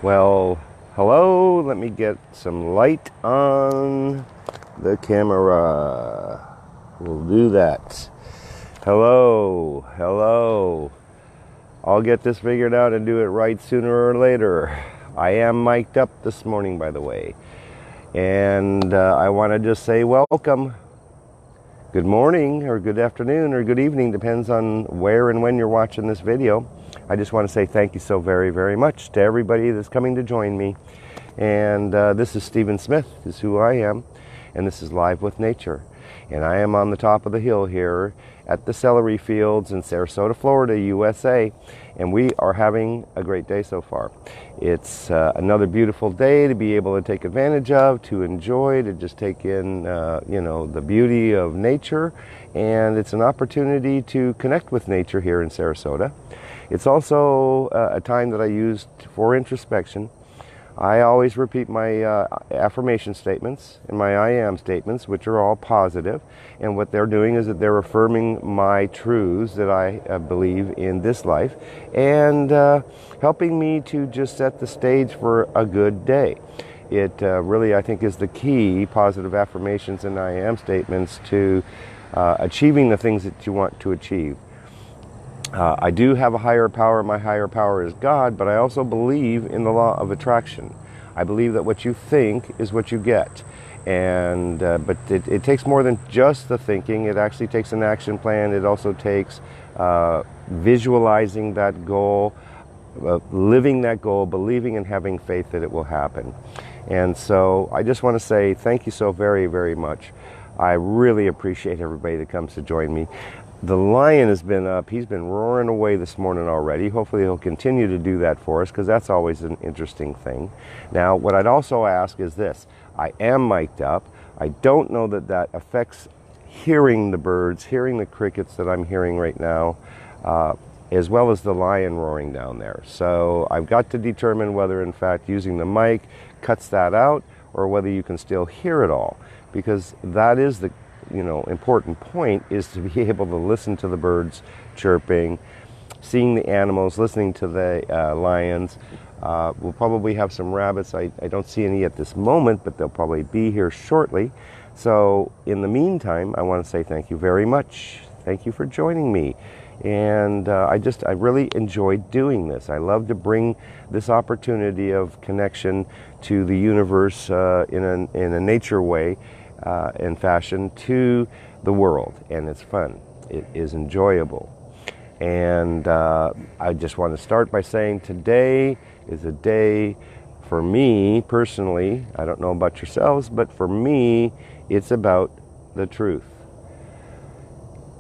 Well, hello. Let me get some light on the camera. We'll do that. Hello, hello. I'll get this figured out and do it right sooner or later. I am mic'd up this morning, by the way. And I want to just say welcome. Good morning, or good afternoon, or good evening, depends on where and when you're watching this video. I just want to say thank you so very, very much to everybody that's coming to join me. And this is Stephen Smith, is who I am, and this is Live with Nature. And I am on the top of the hill here at the celery fields in Sarasota, Florida, USA, and we are having a great day so far. It's another beautiful day to be able to take advantage of, to enjoy, to just take in, the beauty of nature, and it's an opportunity to connect with nature here in Sarasota. It's also a time that I use for introspection. I always repeat my affirmation statements and my I am statements, which are all positive. And what they're doing is that they're affirming my truths that I believe in this life and helping me to just set the stage for a good day. It really, I think, is the key, positive affirmations and I am statements, to achieving the things that you want to achieve. I do have a higher power. My higher power is God, but I also believe in the law of attraction. I believe that what you think is what you get. And but it takes more than just the thinking. It actually takes an action plan. It also takes visualizing that goal, living that goal, believing and having faith that it will happen. And so I just want to say thank you so very, very much. I really appreciate everybody that comes to join me. The lion has been up. He's been roaring away this morning already. Hopefully he'll continue to do that for us, because that's always an interesting thing. Now, what I'd also ask is this. I am mic'd up. I don't know that that affects hearing the birds, hearing the crickets that I'm hearing right now, as well as the lion roaring down there. So I've got to determine whether, in fact, using the mic cuts that out, or whether you can still hear it all, because that is the important point, is to be able to listen to the birds chirping, seeing the animals, listening to the lions. We'll probably have some rabbits. I don't see any at this moment, but they'll probably be here shortly. So in the meantime, I want to say thank you very much. Thank you for joining me. And I really enjoyed doing this. I love to bring this opportunity of connection to the universe in a nature way and fashion to the world, and it's fun. It is enjoyable. And I just want to start by saying today is a day for me personally. I don't know about yourselves, but for me, it's about the truth.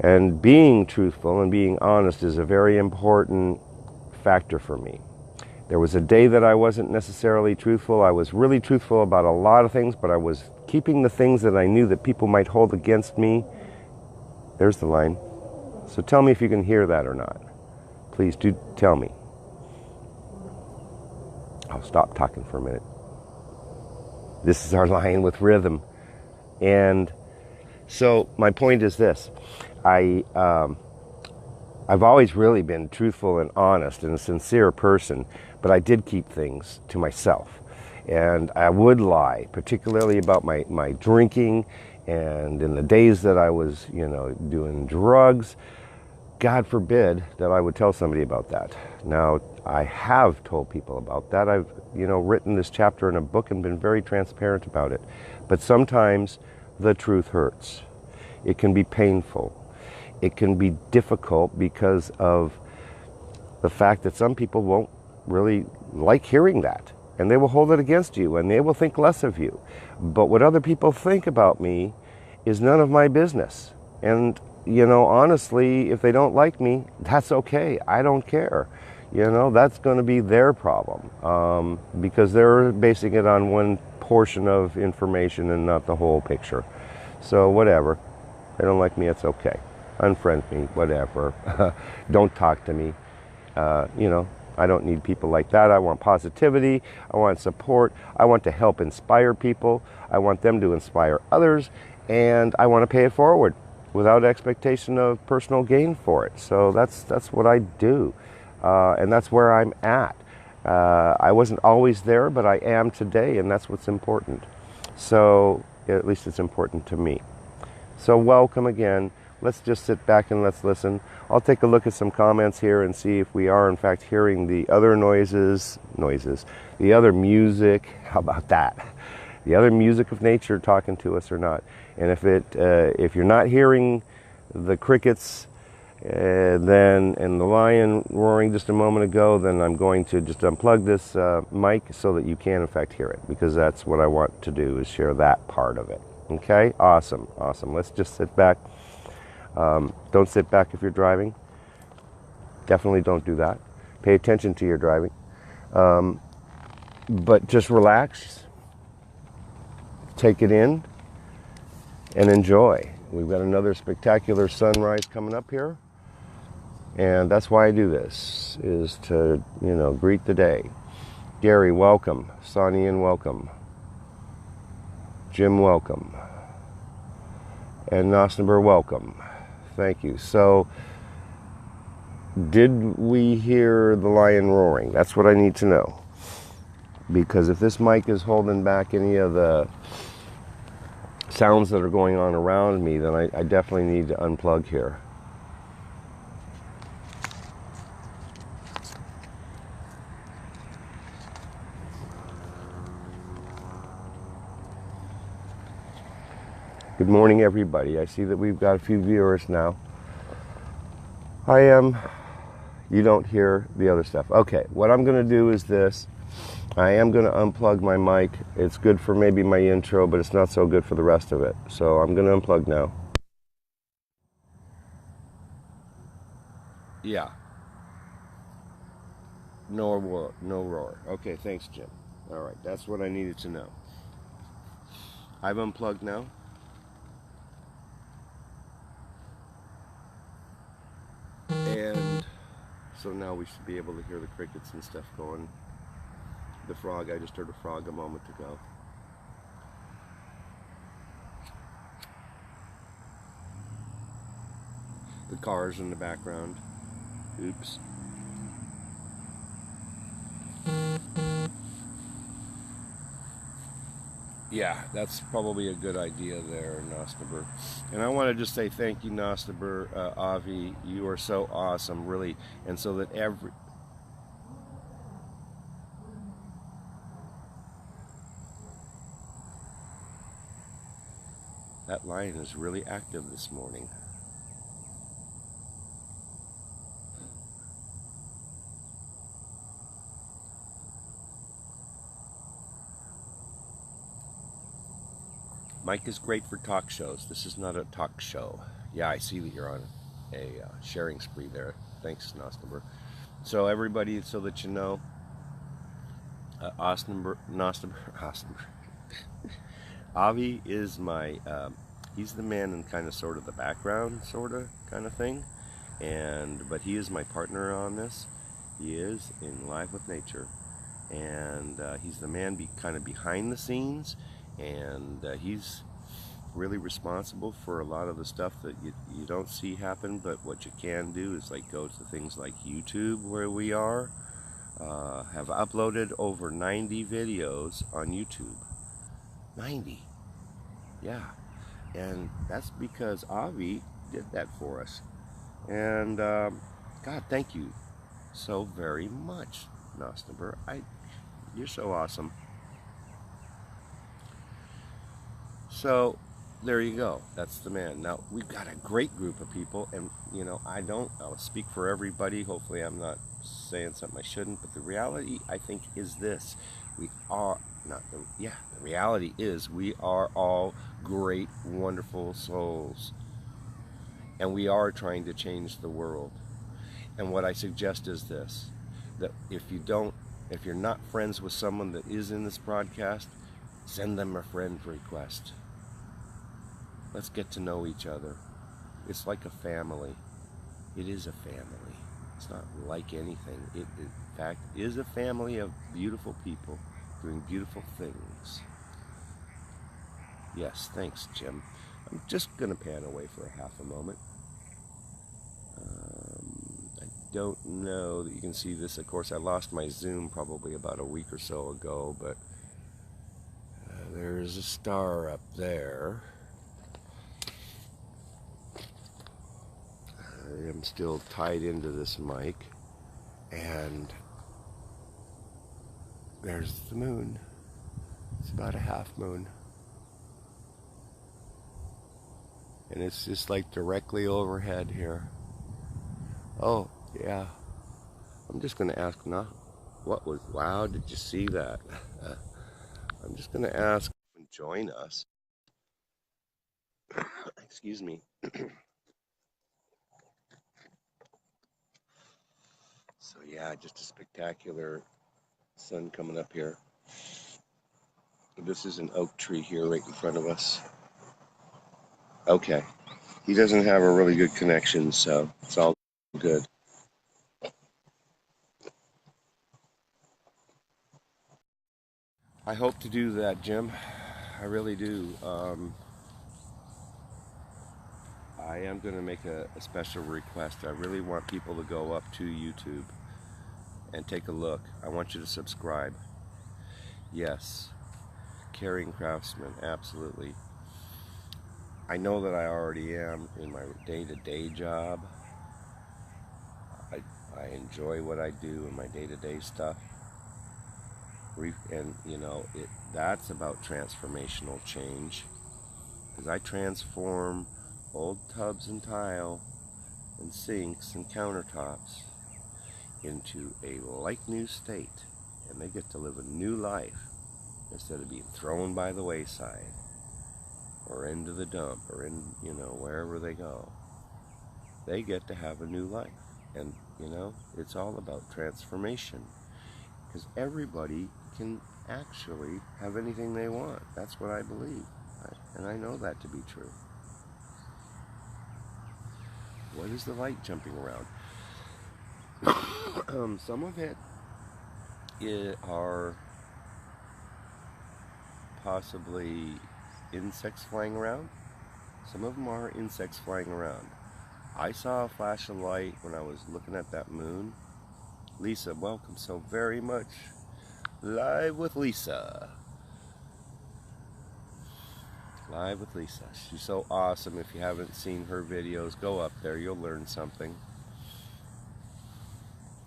And being truthful and being honest is a very important factor for me. There was a day that I wasn't necessarily truthful. I was really truthful about a lot of things, but I was keeping the things that I knew that people might hold against me. There's the line. So tell me if you can hear that or not. Please do tell me. I'll stop talking for a minute. This is our lion with rhythm. And so my point is this. I've always really been truthful and honest and a sincere person, but I did keep things to myself. And I would lie, particularly about my drinking, and in the days that I was, doing drugs. God forbid that I would tell somebody about that. Now, I have told people about that. I've, written this chapter in a book and been very transparent about it. But sometimes the truth hurts. It can be painful. It can be difficult because of the fact that some people won't really like hearing that. And they will hold it against you, and they will think less of you. But what other people think about me is none of my business. And, honestly, if they don't like me, that's okay. I don't care. That's going to be their problem, because they're basing it on one portion of information and not the whole picture. So whatever. They don't like me, it's okay. Unfriend me, whatever. Don't talk to me. I don't need people like that. I want positivity. I want support. I want to help inspire people. I want them to inspire others. And I want to pay it forward without expectation of personal gain for it. So that's what I do. And that's where I'm at. I wasn't always there, but I am today, and that's what's important. So at least it's important to me. So welcome again. Let's just sit back and let's listen. I'll take a look at some comments here and see if we are in fact hearing the other noises, the other music. How about that? The other music of nature talking to us or not. And if you're not hearing the crickets, then and the lion roaring just a moment ago, then I'm going to just unplug this mic so that you can in fact hear it, because that's what I want to do, is share that part of it. Okay, awesome. Let's just sit back. Don't sit back if you're driving. Definitely don't do that. Pay attention to your driving. But just relax, take it in, and enjoy. We've got another spectacular sunrise coming up here. And that's why I do this, is to, greet the day. Gary, welcome. Sonian, welcome. Jim, welcome. And Nosnaber, welcome. Thank you. So, did we hear the lion roaring? That's what I need to know. Because if this mic is holding back any of the sounds that are going on around me, then I definitely need to unplug here. Good morning, everybody. I see that we've got a few viewers now. You don't hear the other stuff. Okay, what I'm going to do is this. I am going to unplug my mic. It's good for maybe my intro, but it's not so good for the rest of it. So I'm going to unplug now. Yeah. No roar. Okay, thanks, Jim. All right, that's what I needed to know. I've unplugged now. And so now we should be able to hear the crickets and stuff going. The frog, I just heard a frog a moment ago. The cars in the background. Oops. Yeah, that's probably a good idea there, Nosnaber. And I want to just say thank you, Nosnaber, Avi. You are so awesome, really. And so that that lion is really active this morning. Mike is great for talk shows. This is not a talk show. Yeah, I see that you're on a sharing spree there. Thanks, Nosnaber. So everybody, so that you know, Nosnaber, Avi is my, he's the man in kind of sort of the background, sort of, kind of thing. But he is my partner on this. He is in Live with Nature. And he's the man kind of behind the scenes. And he's really responsible for a lot of the stuff that you don't see happen, but what you can do is like go to things like YouTube, where we are, have uploaded over 90 videos on YouTube. 90. Yeah. And that's because Avi did that for us. And God, thank you so very much, Nosnaber. You're so awesome. So there you go. That's the man. Now we've got a great group of people, and I'll speak for everybody. Hopefully I'm not saying something I shouldn't, but the reality, I think, is this. The reality is we are all great, wonderful souls, and we are trying to change the world. And what I suggest is this, that if you're not friends with someone that is in this broadcast, send them a friend request. Let's get to know each other. It's like a family. It is a family. It's not like anything. It in fact is a family of beautiful people doing beautiful things. Yes, thanks, Jim. I'm just going to pan away for a half a moment. don't know that you can see this. Of course, I lost my zoom probably about a week or so ago, but there's a star up there. I am still tied into this mic, and there's the moon. It's about a half moon. And it's just like directly overhead here. Oh, yeah. I'm just going to ask now, wow, did you see that? I'm just going to ask and join us. Excuse me. So yeah, just a spectacular sun coming up here. This is an oak tree here right in front of us. Okay. He doesn't have a really good connection, so it's all good. I hope to do that, Jim. I really do. I am going to make a special request. I really want people to go up to YouTube and take a look. I want you to subscribe. Yes, Caring Craftsman, absolutely. I know that I already am in my day-to-day job. I enjoy what I do in my day-to-day stuff. And you know, that's about transformational change. Because I transform old tubs and tile and sinks and countertops into a like new state, and they get to live a new life instead of being thrown by the wayside or into the dump or in, you know, wherever they go. They get to have a new life. And you know, it's all about transformation, because everybody can actually have anything they want. That's what I believe, and I know that to be true. What is the light jumping around? Some of it are possibly insects flying around. Some of them are insects flying around. I saw a flash of light when I was looking at that moon. Lisa, welcome so very much. Live with Lisa. Live with Lisa. She's so awesome. If you haven't seen her videos, go up there. You'll learn something.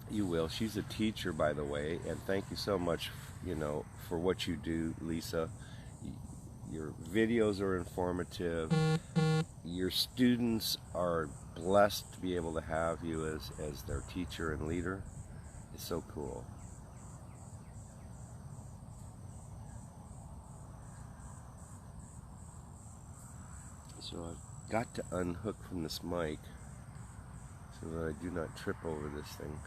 You will. She's a teacher, by the way, and thank you so much, you know, for what you do, Lisa. Your videos are informative. Your students are blessed to be able to have you as their teacher and leader. It's so cool. So I've got to unhook from this mic so that I do not trip over this thing.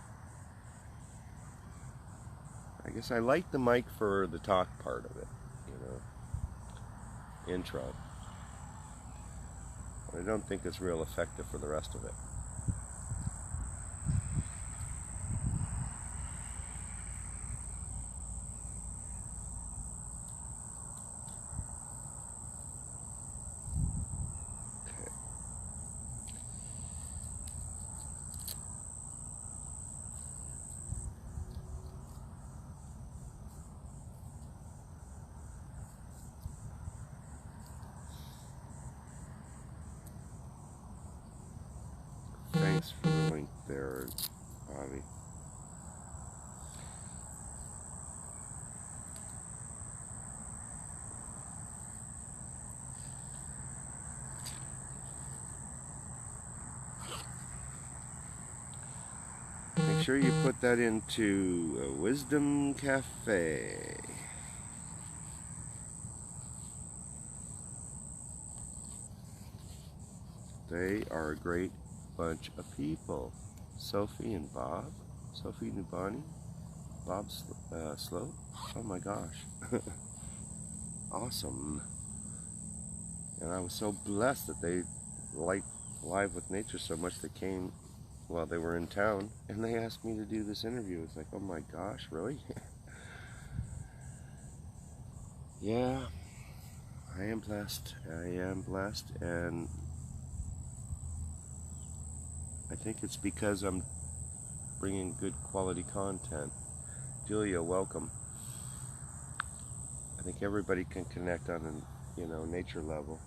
I guess I like the mic for the talk part of it, you know, intro. But I don't think it's real effective for the rest of it. Thanks for the link there, Bobby. Make sure you put that into Wisdom Cafe. They are a great bunch of people. Sophie and Bob. Sophie Nubani. Bob Slope. Oh my gosh. Awesome. And I was so blessed that they liked Live with Nature so much they came while they were in town and they asked me to do this interview. It's like, oh my gosh, really? Yeah, I am blessed. I am blessed, and I think it's because I'm bringing good quality content. Julia, welcome. I think everybody can connect on a nature level.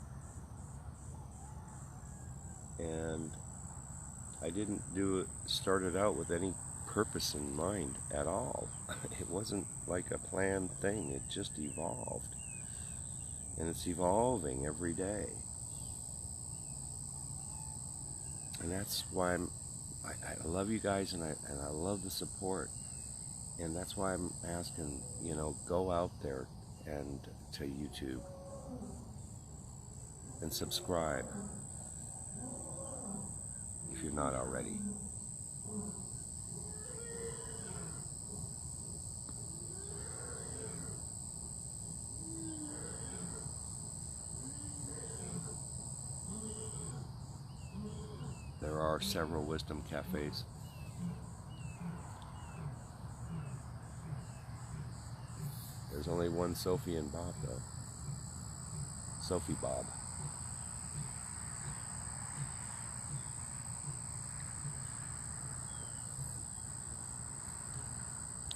And I didn't start it out with any purpose in mind at all. It wasn't like a planned thing. It just evolved. And it's evolving every day. And that's why I love you guys, and I love the support. And that's why I'm asking, go out there and to YouTube and subscribe if you're not already. There are several wisdom cafes. There's only one Sophie and Bob, though. Sophie Bob.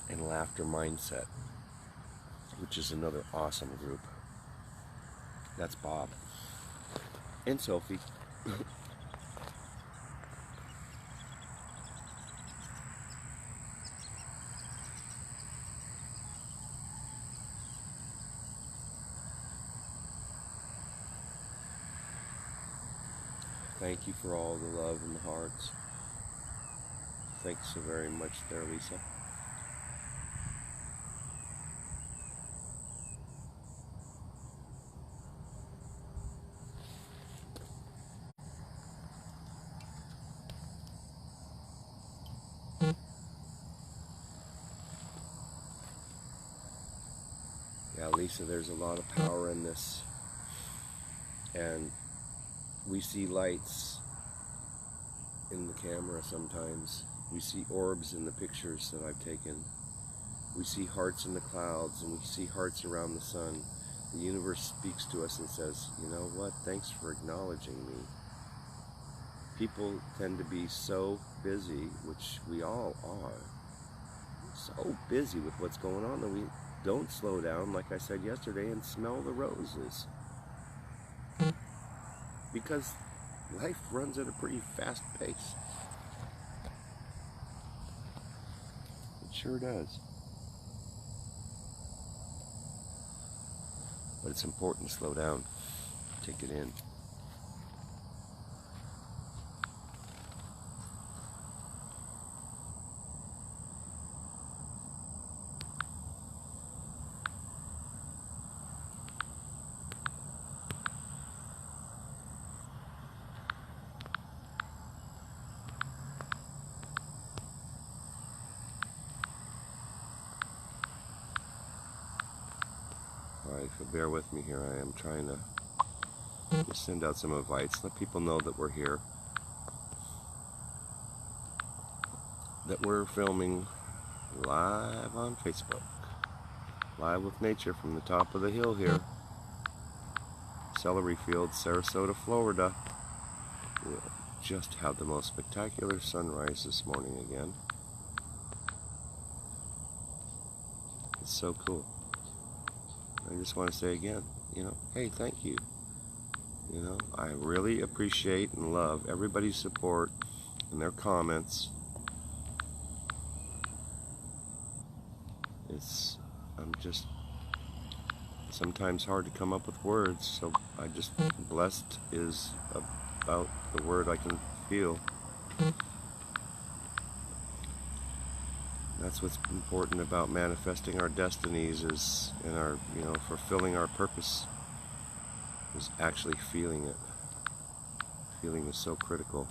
And Laughter Mindset, which is another awesome group. That's Bob. And Sophie. Thank you for all the love and the hearts. Thanks so very much there, Lisa. Yeah, Lisa, there's a lot of power in this. And we see lights in the camera sometimes. We see orbs in the pictures that I've taken. We see hearts in the clouds, and we see hearts around the sun. The universe speaks to us and says, you know what, thanks for acknowledging me. People tend to be so busy, which we all are, so busy with what's going on that we don't slow down, like I said yesterday, and smell the roses. Because life runs at a pretty fast pace. It sure does. But it's important to slow down, take it in. Alright, so bear with me here. I am trying to just send out some invites, let people know that we're here, that we're filming live on Facebook, live with nature from the top of the hill here, Celery Fields, Sarasota, Florida. We just had the most spectacular sunrise this morning again. It's so cool. I just want to say again, hey, thank you. I really appreciate and love everybody's support and their comments. I'm just sometimes hard to come up with words, so blessed is about the word I can feel. That's what's important about manifesting our destinies and our, fulfilling our purpose, is actually feeling it. Feeling is so critical.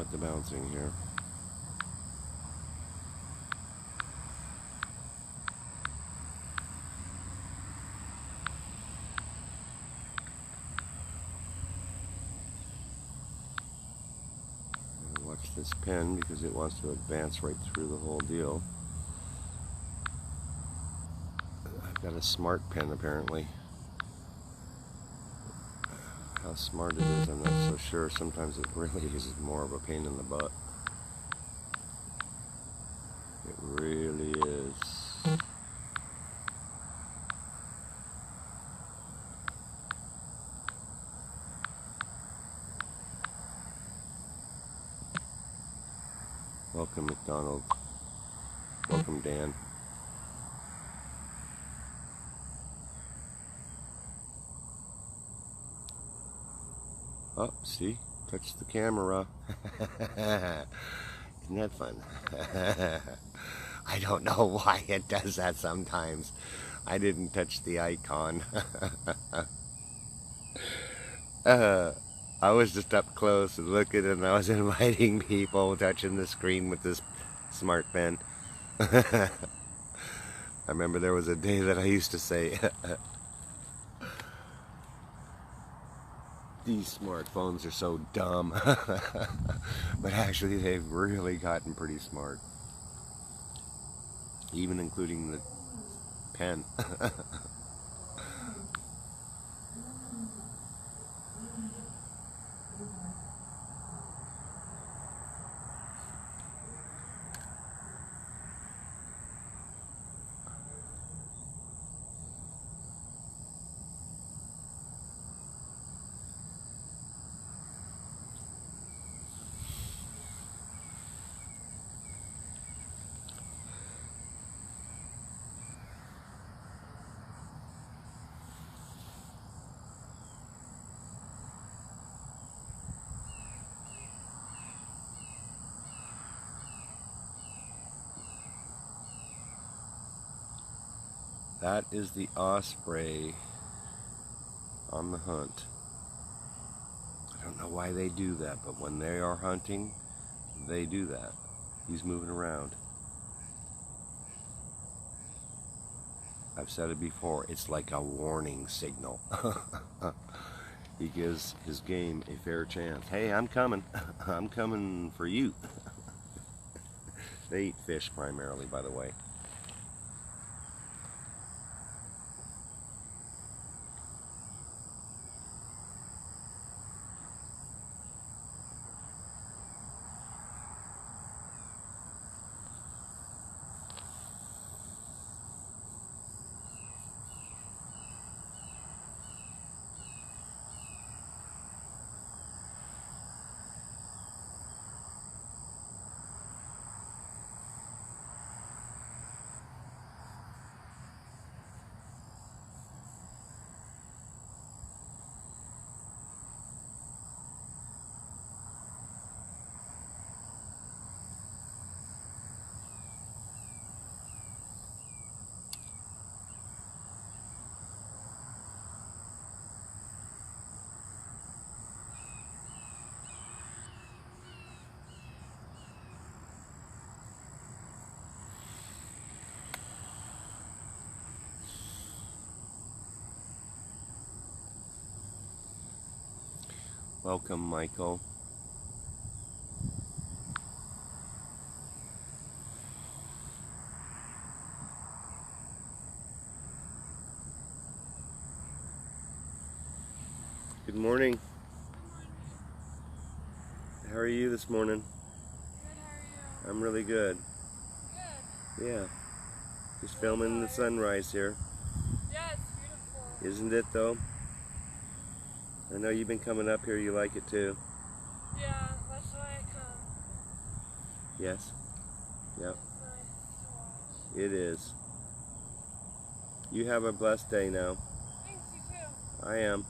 about the bouncing here. Watch this pen because it wants to advance right through the whole deal. I've got a smart pen apparently. How smart it is, I'm not so sure. Sometimes it really is more of a pain in the butt. It really is. Welcome, McDonald. Welcome, Dan. Oh, see? Touch the camera. Isn't that fun? I don't know why it does that sometimes. I didn't touch the icon. I was just up close and looking, and I was inviting people, touching the screen with this smart pen. I remember there was a day that I used to say, these smartphones are so dumb. But actually they've really gotten pretty smart. Even including the pen. That is the osprey on the hunt. I don't know why they do that, but when they are hunting, they do that. He's moving around. I've said it before, it's like a warning signal. He gives his game a fair chance. Hey, I'm coming. I'm coming for you. They eat fish primarily, by the way. Welcome, Michael. Good morning. How are you this morning? Good, how are you? I'm really good. Good. Yeah. Just filming the sunrise here. Yeah, it's beautiful. Isn't it, though? I know you've been coming up here. You like it, too. Yeah, that's why I come. Yes? Yep. It's nice to watch. It is. You have a blessed day now. Thanks, you too. I am.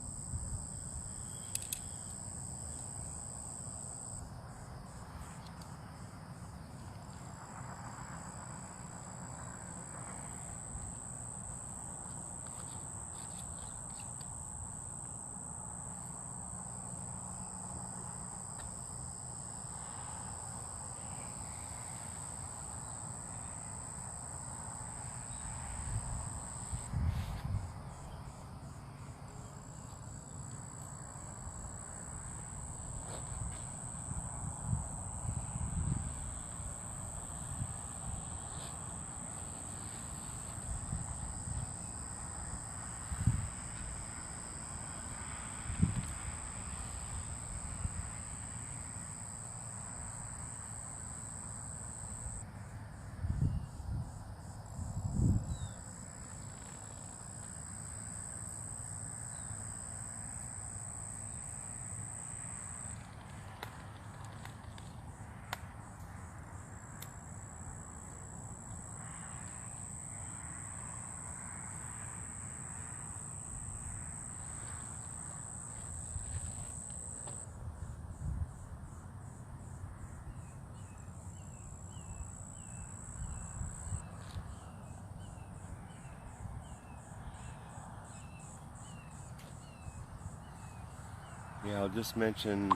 Yeah, I'll just mention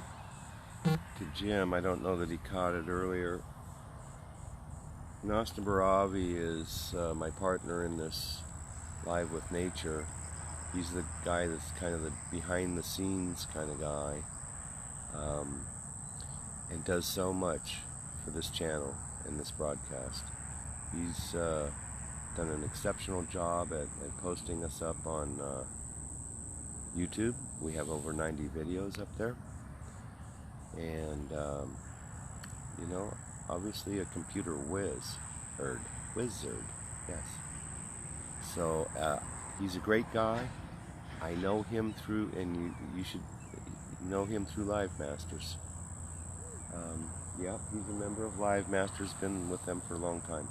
to Jim, I don't know that he caught it earlier. Nasna Baravi is my partner in this Live with Nature. He's the guy that's kind of the behind the scenes kind of guy, and does so much for this channel and this broadcast. He's done an exceptional job at posting us up on YouTube. We have over 90 videos up there, and you know, obviously a computer wizard, yes. So he's a great guy. I know him through, and you should know him through Live Masters. Yeah, he's a member of Live Masters, been with them for a long time.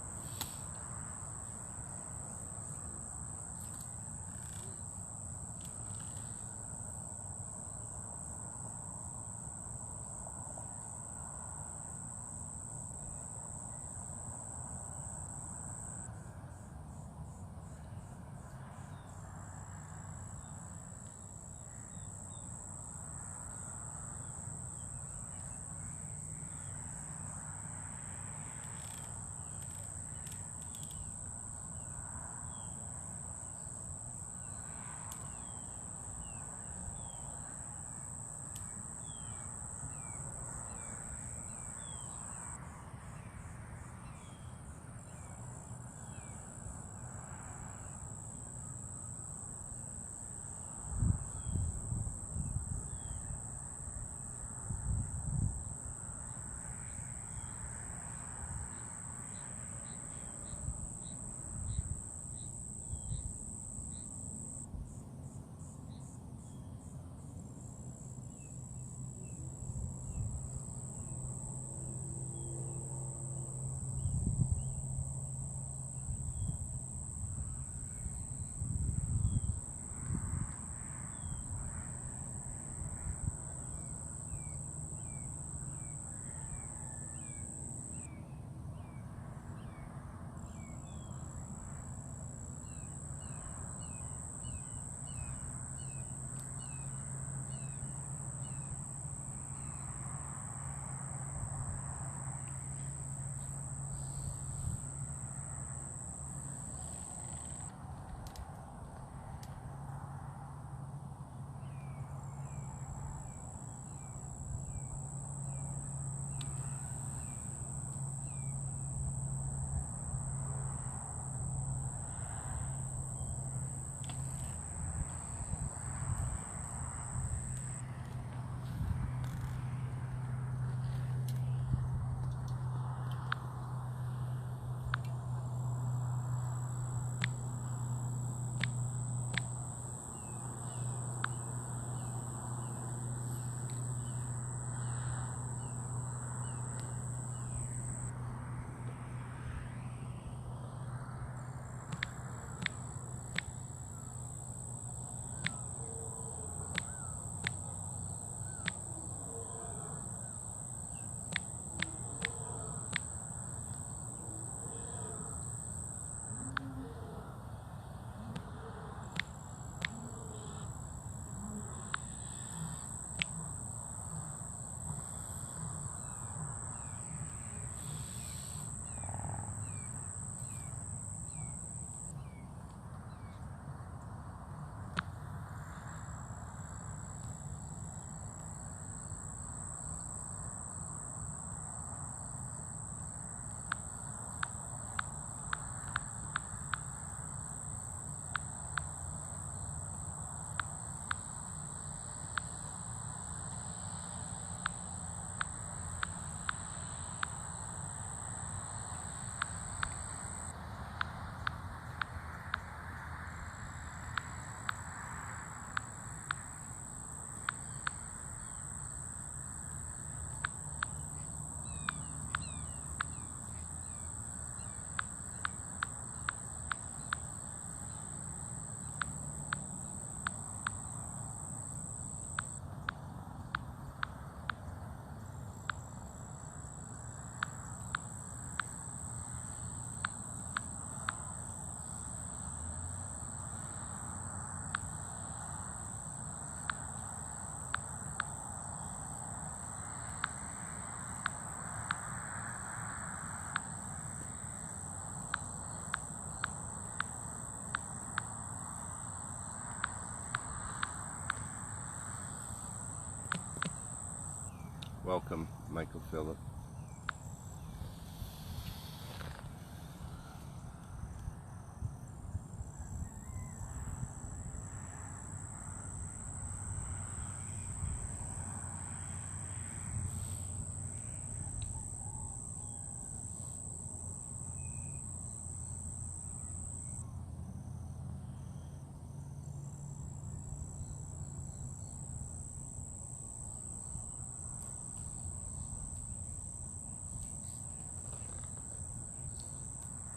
Michael Phillip.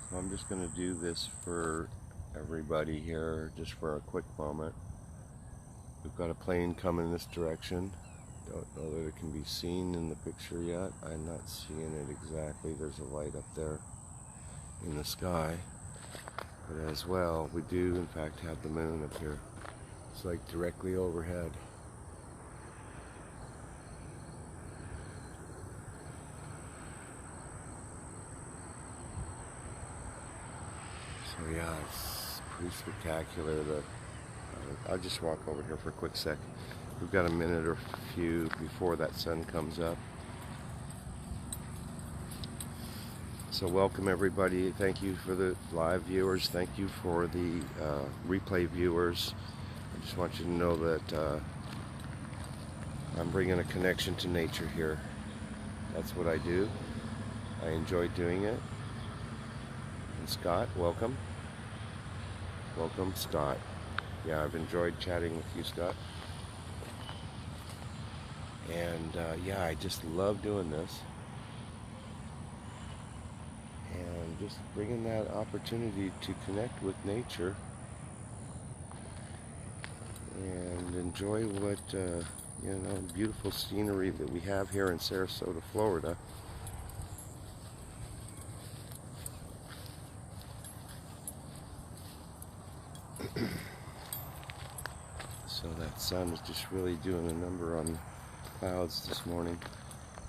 So I'm just going to do this for everybody here just for a quick moment. We've got a plane coming this direction. Don't know that it can be seen in the picture yet. I'm not seeing it exactly. There's a light up there in the sky. But as well, we do in fact have the moon up here. It's like directly overhead. So yeah, it's pretty spectacular. I'll just walk over here for a quick sec. We've got a minute or few before that sun comes up. So welcome everybody. Thank you for the live viewers. Thank you for the replay viewers. I just want you to know that I'm bringing a connection to nature here. That's what I do. I enjoy doing it. And Scott, welcome. Welcome, Scott. Yeah, I've enjoyed chatting with you, Scott. And yeah, I just love doing this. And just bringing that opportunity to connect with nature and enjoy what, you know, beautiful scenery that we have here in Sarasota, Florida. So that sun is just really doing a number on the clouds this morning.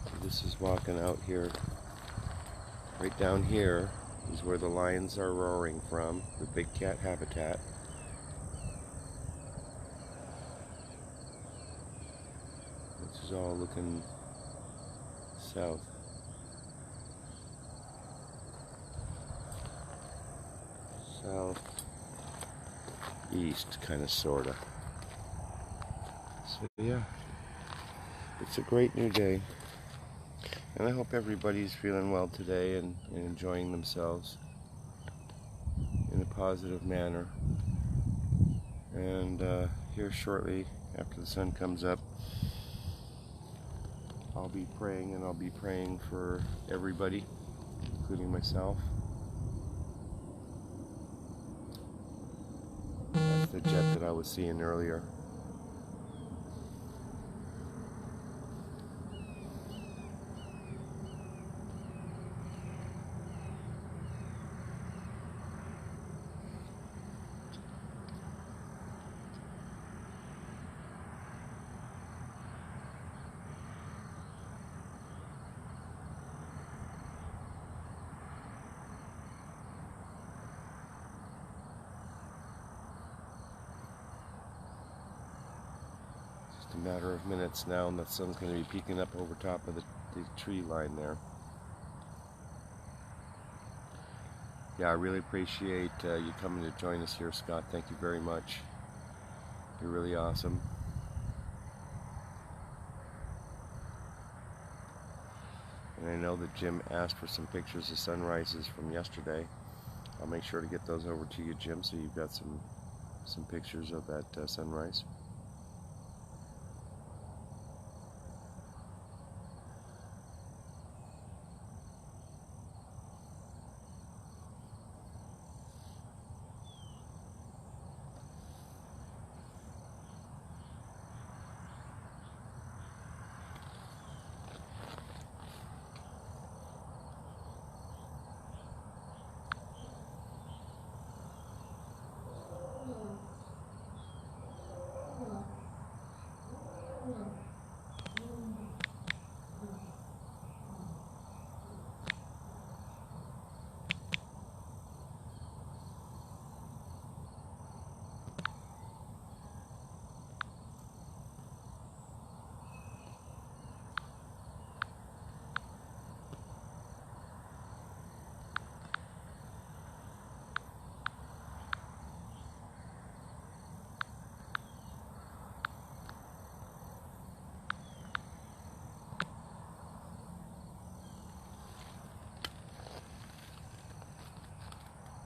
So this is walking out here. Right down here is where the lions are roaring from, the big cat habitat. This is all looking south. South east, kind of, sorta. So yeah, it's a great new day. And I hope everybody's feeling well today and enjoying themselves in a positive manner. And here shortly, after the sun comes up, I'll be praying, and I'll be praying for everybody, including myself. That's the jet that I was seeing earlier. A matter of minutes now, and the sun's going to be peeking up over top of the tree line there. Yeah, I really appreciate you coming to join us here, Scott. Thank you very much. You're really awesome. And I know that Jim asked for some pictures of sunrises from yesterday. I'll make sure to get those over to you, Jim, so you've got some pictures of that sunrise.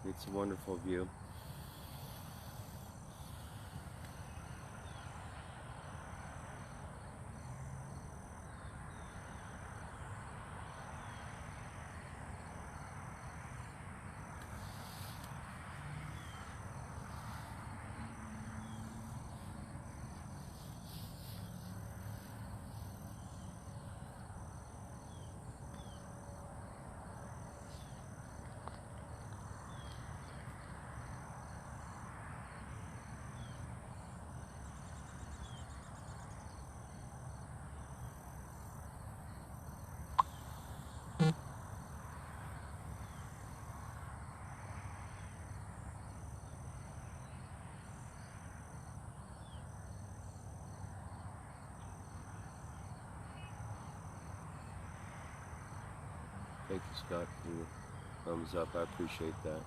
It's a wonderful view. Thank you, Scott, for your thumbs up. I appreciate that.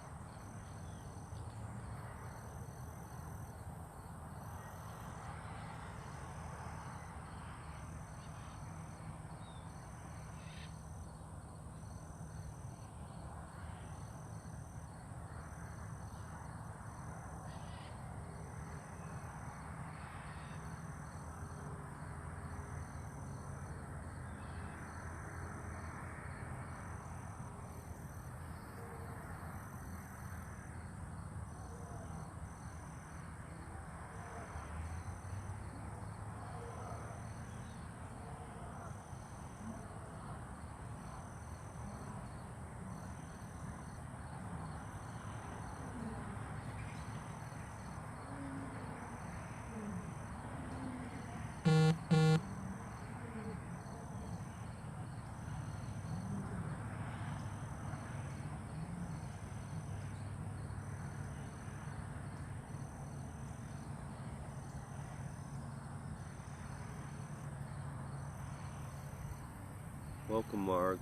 Welcome, Marg.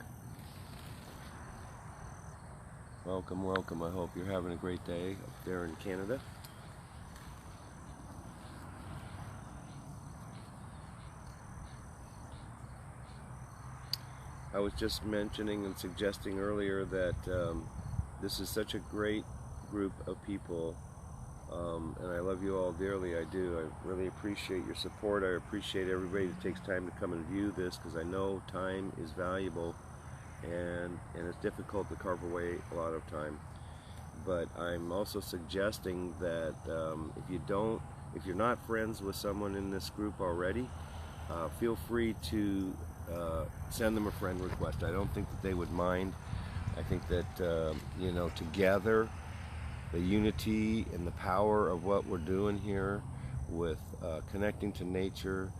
Welcome, welcome. I hope you're having a great day up there in Canada. I was just mentioning and suggesting earlier that this is such a great group of people, and I love you all dearly. I do. I really appreciate your support. I appreciate everybody that takes time to come and view this, because I know time is valuable, and it's difficult to carve away a lot of time. But I'm also suggesting that if you're not friends with someone in this group already, feel free to send them a friend request. I don't think that they would mind. I think that you know, together, the unity and the power of what we're doing here with connecting to nature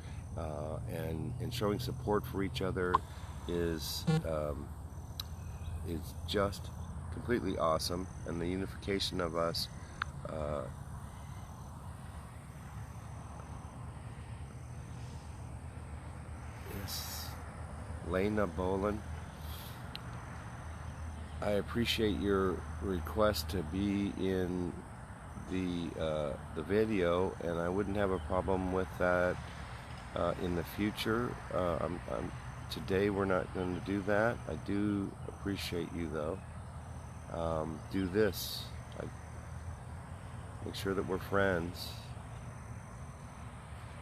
and showing support for each other is just completely awesome. And the unification of us is Lena Bolin. I appreciate your request to be in the video, and I wouldn't have a problem with that in the future. Today we're not going to do that. I do appreciate you though. Do this. Make sure that we're friends,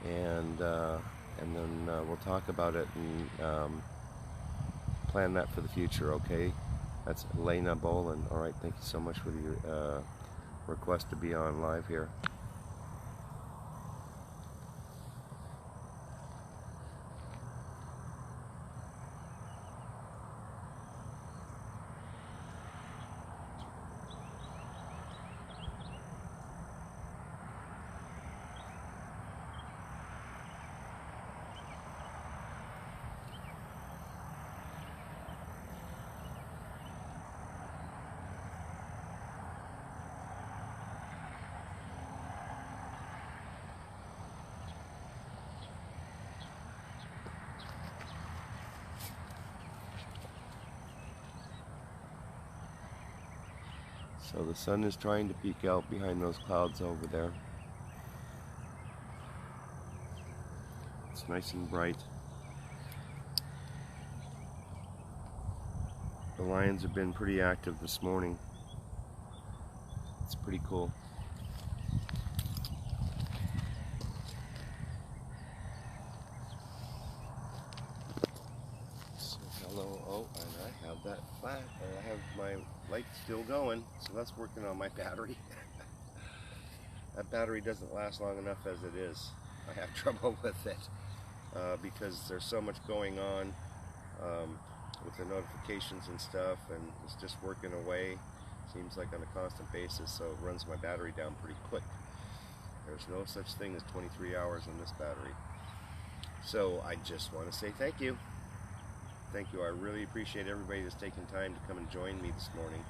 and then we'll talk about it and plan that for the future. Okay. That's Lena Bolin. All right, thank you so much for your request to be on live here. So the sun is trying to peek out behind those clouds over there. It's nice and bright. The lions have been pretty active this morning. It's pretty cool. So hello. Oh, and I have that flat. I have my light still going, so that's working on my battery. That battery doesn't last long enough as it is. I have trouble with it because there's so much going on with the notifications and stuff, and it's just working away. Seems like on a constant basis, so it runs my battery down pretty quick. There's no such thing as 23 hours on this battery. So I just want to say thank you. Thank you. I really appreciate everybody that's taken time to come and join me this morning.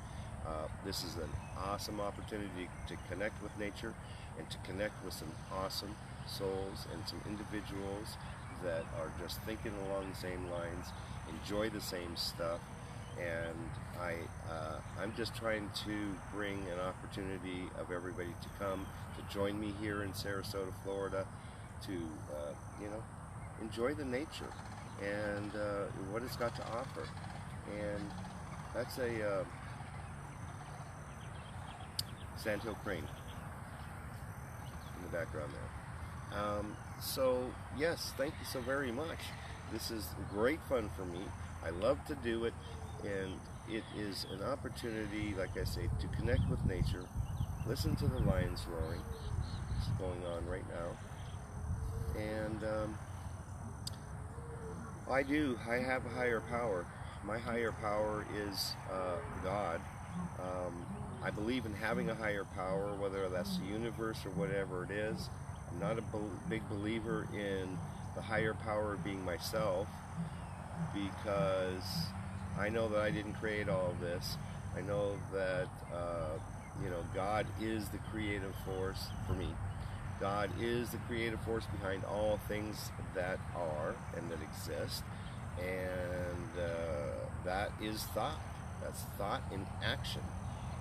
This is an awesome opportunity to connect with nature and to connect with some awesome souls and some individuals that are just thinking along the same lines, enjoy the same stuff, and I'm just trying to bring an opportunity of everybody to come to join me here in Sarasota, Florida, to enjoy the nature and what it's got to offer. And that's a sandhill crane in the background there. So yes, thank you so very much. This is great fun for me. I love to do it, and it is an opportunity, like I say, to connect with nature, listen to the lions roaring. It's going on right now. And I have a higher power. My higher power is God. I believe in having a higher power, whether that's the universe or whatever it is. I'm not a big believer in the higher power being myself, because I know that I didn't create all of this. I know that God is the creative force for me. God is the creative force behind all things that are and that exist, and that is thought. That's thought in action,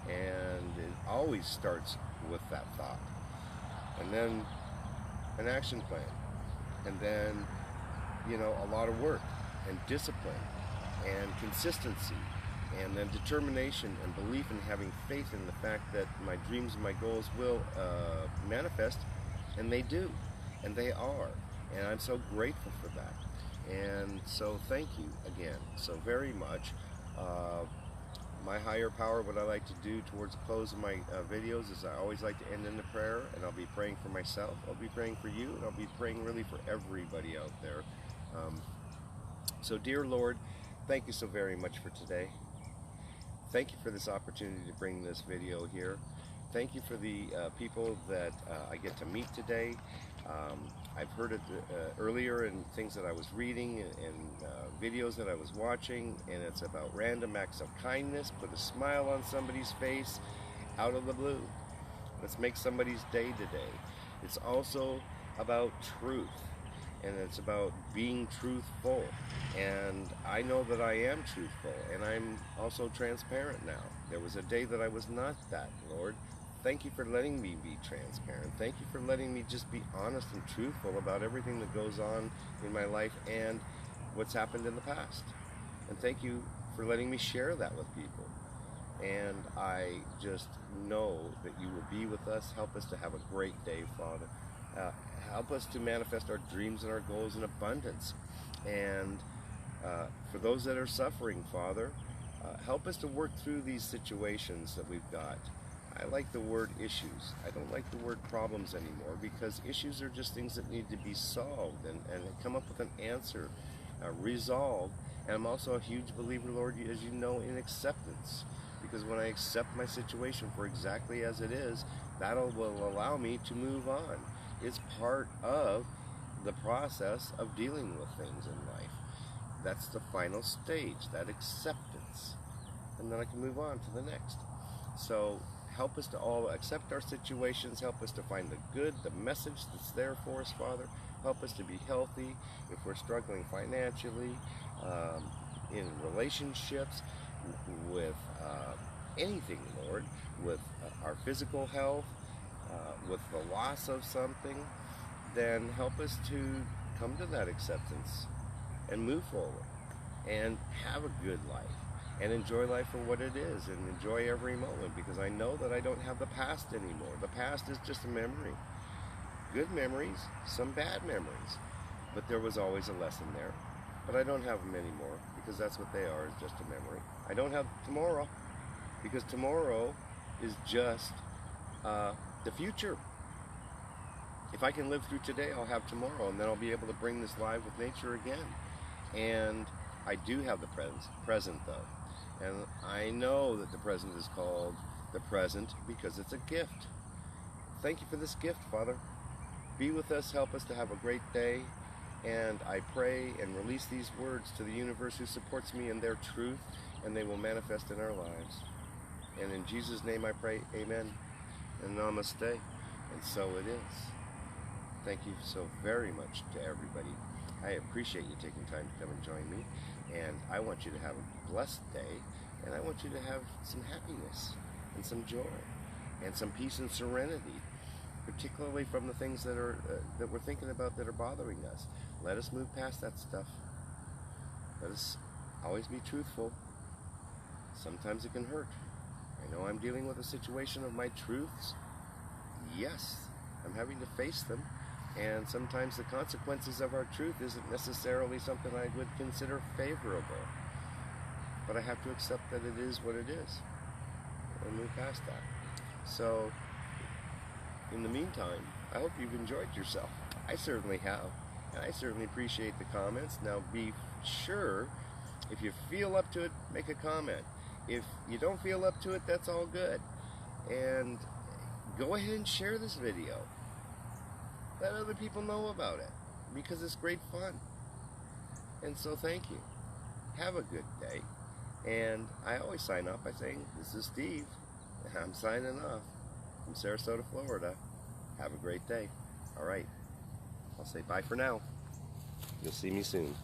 and it always starts with that thought, and then an action plan, and then a lot of work and discipline and consistency, and then determination and belief in having faith in the fact that my dreams and my goals will manifest, and they do, and they are, and I'm so grateful for that. And so thank you again so very much. My higher power, what I like to do towards the close of my videos is I always like to end in a prayer, and I'll be praying for myself, I'll be praying for you, and I'll be praying really for everybody out there. So dear Lord, thank you so very much for today. Thank you for this opportunity to bring this video here. Thank you for the people that I get to meet today. I've heard it earlier in things that I was reading and videos that I was watching, and it's about random acts of kindness. Put a smile on somebody's face out of the blue. Let's make somebody's day today. It's also about truth, and it's about being truthful. And I know that I am truthful, and I'm also transparent now. There was a day that I was not that, Lord. Thank you for letting me be transparent. Thank you for letting me just be honest and truthful about everything that goes on in my life and what's happened in the past. And thank you for letting me share that with people. And I just know that you will be with us. Help us to have a great day, Father. Help us to manifest our dreams and our goals in abundance. And for those that are suffering, Father, help us to work through these situations that we've got. I like the word issues. I don't like the word problems anymore, because issues are just things that need to be solved and come up with an answer, resolved. And I'm also a huge believer, Lord, as you know, in acceptance. Because when I accept my situation for exactly as it is, that will allow me to move on. It's part of the process of dealing with things in life. That's the final stage, that acceptance. And then I can move on to the next. So help us to all accept our situations. Help us to find the good, the message that's there for us, Father. Help us to be healthy if we're struggling financially, in relationships, with anything, Lord, with our physical health, with the loss of something. Then help us to come to that acceptance and move forward and have a good life and enjoy life for what it is, and enjoy every moment, because I know that I don't have the past anymore. The past is just a memory. Good memories, some bad memories, but there was always a lesson there. But I don't have them anymore, because that's what they are, is just a memory. I don't have tomorrow, because tomorrow is just the future. If I can live through today, I'll have tomorrow, and then I'll be able to bring this live with nature again. And I do have the present though. And I know that the present is called the present because it's a gift. Thank you for this gift, Father. Be with us, help us to have a great day. And I pray and release these words to the universe who supports me in their truth, and they will manifest in our lives. And in Jesus' name I pray, amen and namaste. And so it is. Thank you so very much to everybody. I appreciate you taking time to come and join me. And I want you to have a blessed day. And I want you to have some happiness and some joy and some peace and serenity, particularly from the things that we're thinking about that are bothering us. Let us move past that stuff. Let us always be truthful. Sometimes it can hurt. I know I'm dealing with a situation of my truths. Yes, I'm having to face them. And sometimes the consequences of our truth isn't necessarily something I would consider favorable. But I have to accept that it is what it is and move past that. So, in the meantime, I hope you've enjoyed yourself. I certainly have. And I certainly appreciate the comments. Now be sure, if you feel up to it, make a comment. If you don't feel up to it, that's all good. And go ahead and share this video. Let other people know about it, because it's great fun. And so thank you. Have a good day. And I always sign off by saying, this is Steve, and I'm signing off from Sarasota, Florida. Have a great day. All right. I'll say bye for now. You'll see me soon.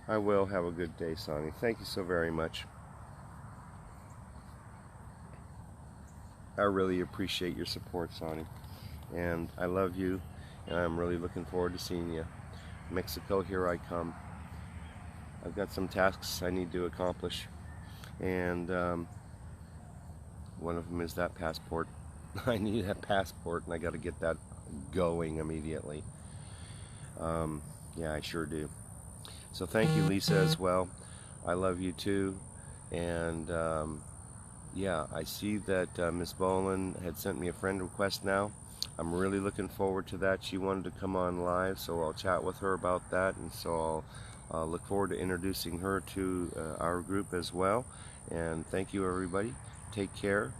I will. Have a good day, Sonny. Thank you so very much. I really appreciate your support, Sonny. And I love you, and I'm really looking forward to seeing you. Mexico, here I come. I've got some tasks I need to accomplish. And one of them is that passport. I need that passport, and I got to get that going immediately. Yeah, I sure do. So thank you, Lisa, as well. I love you too. And yeah, I see that Miss Boland had sent me a friend request now. I'm really looking forward to that. She wanted to come on live, so I'll chat with her about that. And so I'll look forward to introducing her to our group as well. And thank you, everybody. Take care.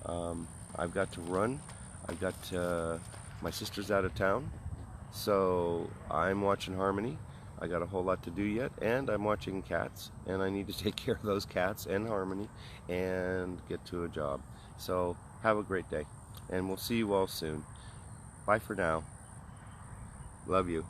I've got to run. I've got my sister's out of town, so I'm watching Harmony. I got a whole lot to do yet, and I'm watching cats, and I need to take care of those cats and Harmony and get to a job. So have a great day, and we'll see you all soon. Bye for now. Love you.